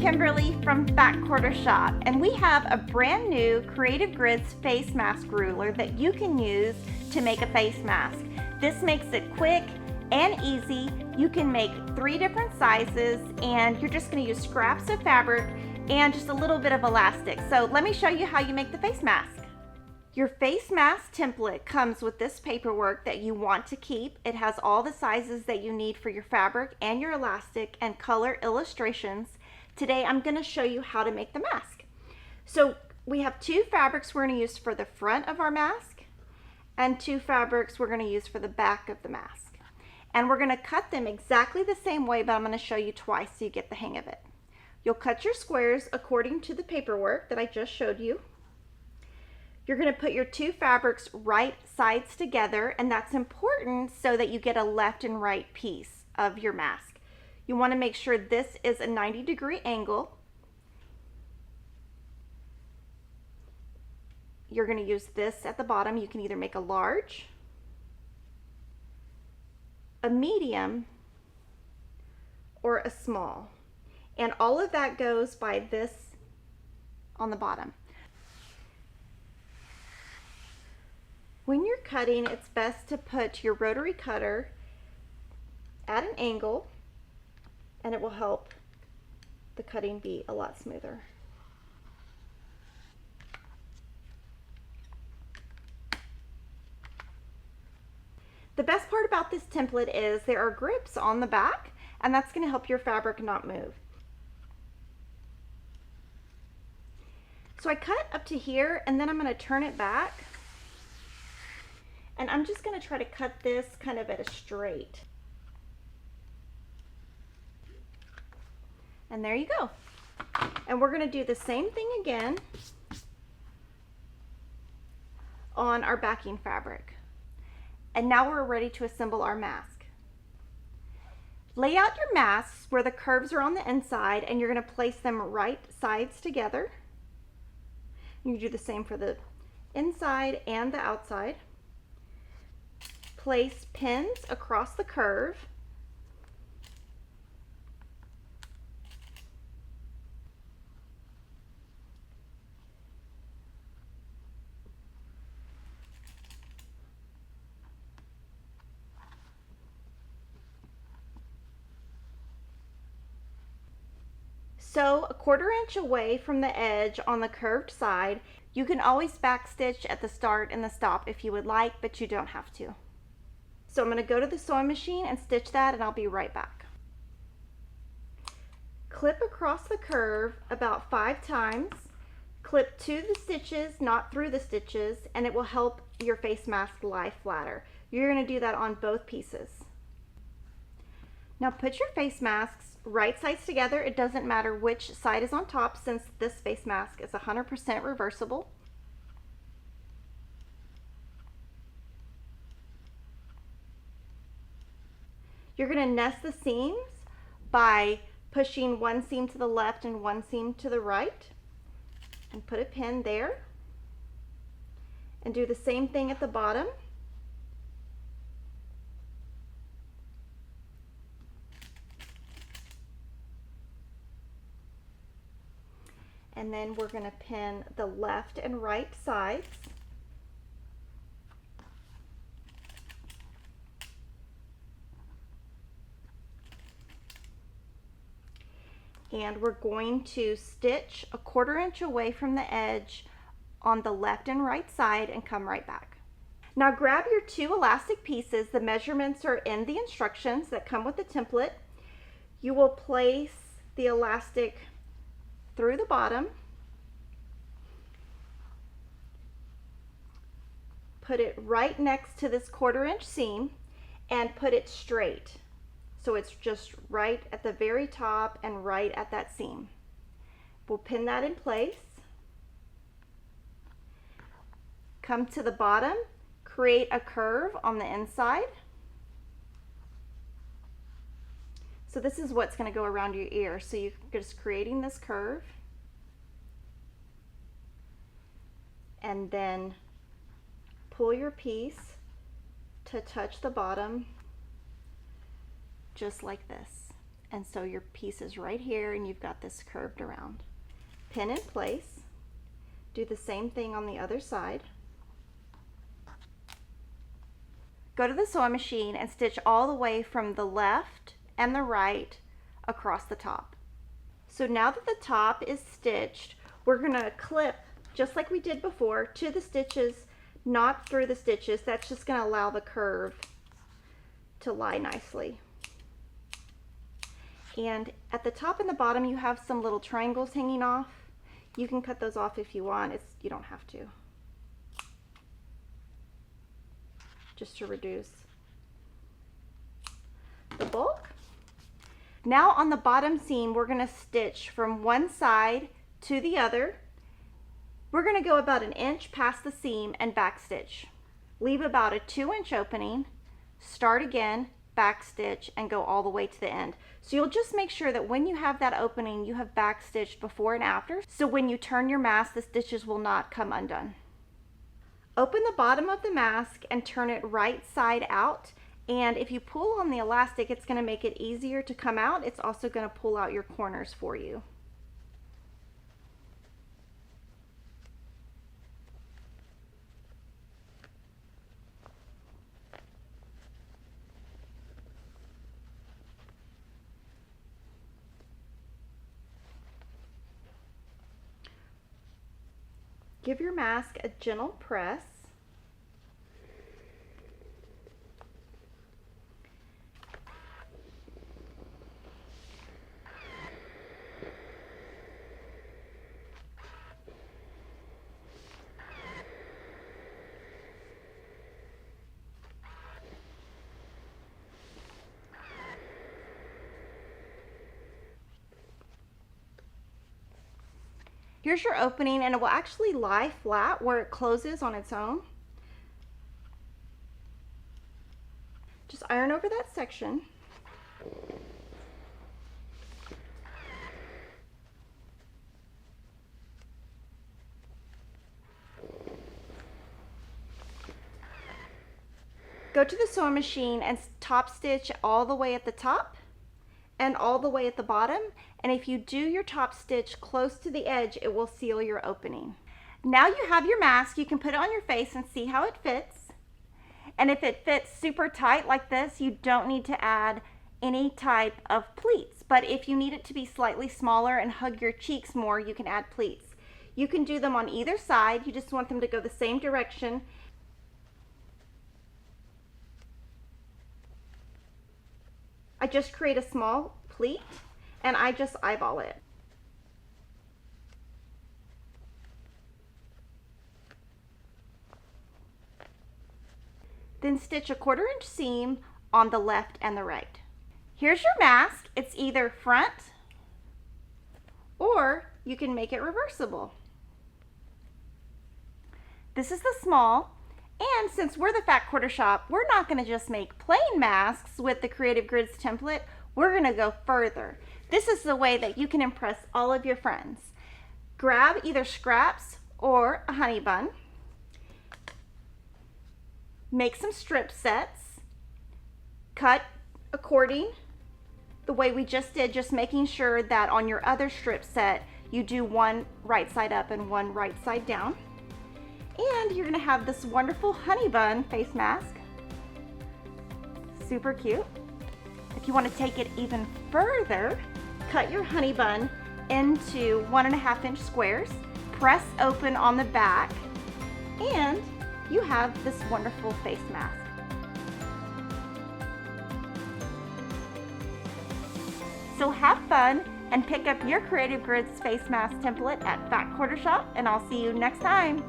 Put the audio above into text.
Kimberly from Fat Quarter Shop, and we have a brand new Creative Grids face mask ruler that you can use to make a face mask. This makes it quick and easy. You can make 3 different sizes, and you're just going to use scraps of fabric and just a little bit of elastic. So let me show you how you make the face mask. Your face mask template comes with this paperwork that you want to keep. It has all the sizes that you need for your fabric and your elastic and color illustrations. Today I'm going to show you how to make the mask. So we have 2 fabrics we're going to use for the front of our mask and 2 fabrics we're going to use for the back of the mask. And we're going to cut them exactly the same way, but I'm going to show you twice so you get the hang of it. You'll cut your squares according to the paperwork that I just showed you. You're going to put your 2 fabrics right sides together, and that's important so that you get a left and right piece of your mask. You want to make sure this is a 90-degree angle. You're going to use this at the bottom. You can either make a large, a medium, or a small. And all of that goes by this on the bottom. When you're cutting, it's best to put your rotary cutter at an angle, and it will help the cutting be a lot smoother. The best part about this template is there are grips on the back, and that's going to help your fabric not move. So I cut up to here, and then I'm going to turn it back. And I'm just going to try to cut this kind of at a straight. And there you go. And we're going to do the same thing again on our backing fabric. And now we're ready to assemble our mask. Lay out your masks where the curves are on the inside, and you're going to place them right sides together. You do the same for the inside and the outside. Place pins across the curve. Sew a 1/4 inch away from the edge on the curved side. You can always backstitch at the start and the stop if you would like, but you don't have to. So I'm going to go to the sewing machine and stitch that, and I'll be right back. Clip across the curve about 5 times. Clip to the stitches, not through the stitches, and it will help your face mask lie flatter. You're going to do that on both pieces. Now put your face masks right sides together. It doesn't matter which side is on top, since this face mask is 100% reversible. You're going to nest the seams by pushing one seam to the left and one seam to the right, and put a pin there, and do the same thing at the bottom. And then we're going to pin the left and right sides. And we're going to stitch a 1/4 inch away from the edge on the left and right side and come right back. Now grab your 2 elastic pieces. The measurements are in the instructions that come with the template. You will place the elastic through the bottom, put it right next to this 1/4 inch seam, and put it straight. So it's just right at the very top and right at that seam. We'll pin that in place. Come to the bottom, create a curve on the inside. So this is what's going to go around your ear. So you're just creating this curve, and then pull your piece to touch the bottom, just like this. And so your piece is right here and you've got this curved around. Pin in place. Do the same thing on the other side. Go to the sewing machine and stitch all the way from the left and the right across the top. So now that the top is stitched, we're gonna clip, just like we did before, to the stitches, not through the stitches. That's just gonna allow the curve to lie nicely. And at the top and the bottom, you have some little triangles hanging off. You can cut those off if you want. You don't have to. Just to reduce the bulk. Now on the bottom seam, we're gonna stitch from one side to the other. We're gonna go about 1 inch past the seam and back stitch. Leave about a 2-inch opening, start again, back stitch, and go all the way to the end. So you'll just make sure that when you have that opening, you have back stitched before and after, so when you turn your mask, the stitches will not come undone. Open the bottom of the mask and turn it right side out, and if you pull on the elastic, it's going to make it easier to come out. It's also going to pull out your corners for you. Give your mask a gentle press. Here's your opening, and it will actually lie flat where it closes on its own. Just iron over that section. Go to the sewing machine and top stitch all the way at the top and all the way at the bottom, and if you do your top stitch close to the edge, it will seal your opening. Now you have your mask, you can put it on your face and see how it fits. And if it fits super tight like this, you don't need to add any type of pleats. But if you need it to be slightly smaller and hug your cheeks more, you can add pleats. You can do them on either side, you just want them to go the same direction. I just create a small pleat and I just eyeball it. Then stitch a 1/4 inch seam on the left and the right. Here's your mask. It's either front or you can make it reversible. This is the small. And since we're the Fat Quarter Shop, we're not going to just make plain masks with the Creative Grids template. We're going to go further. This is the way that you can impress all of your friends. Grab either scraps or a honey bun. Make some strip sets. Cut according the way we just did, just making sure that on your other strip set, you do one right side up and one right side down. And you're gonna have this wonderful honey bun face mask. Super cute. If you want to take it even further, cut your honey bun into 1.5 inch squares, press open on the back, and you have this wonderful face mask. So have fun and pick up your Creative Grids face mask template at Fat Quarter Shop, and I'll see you next time.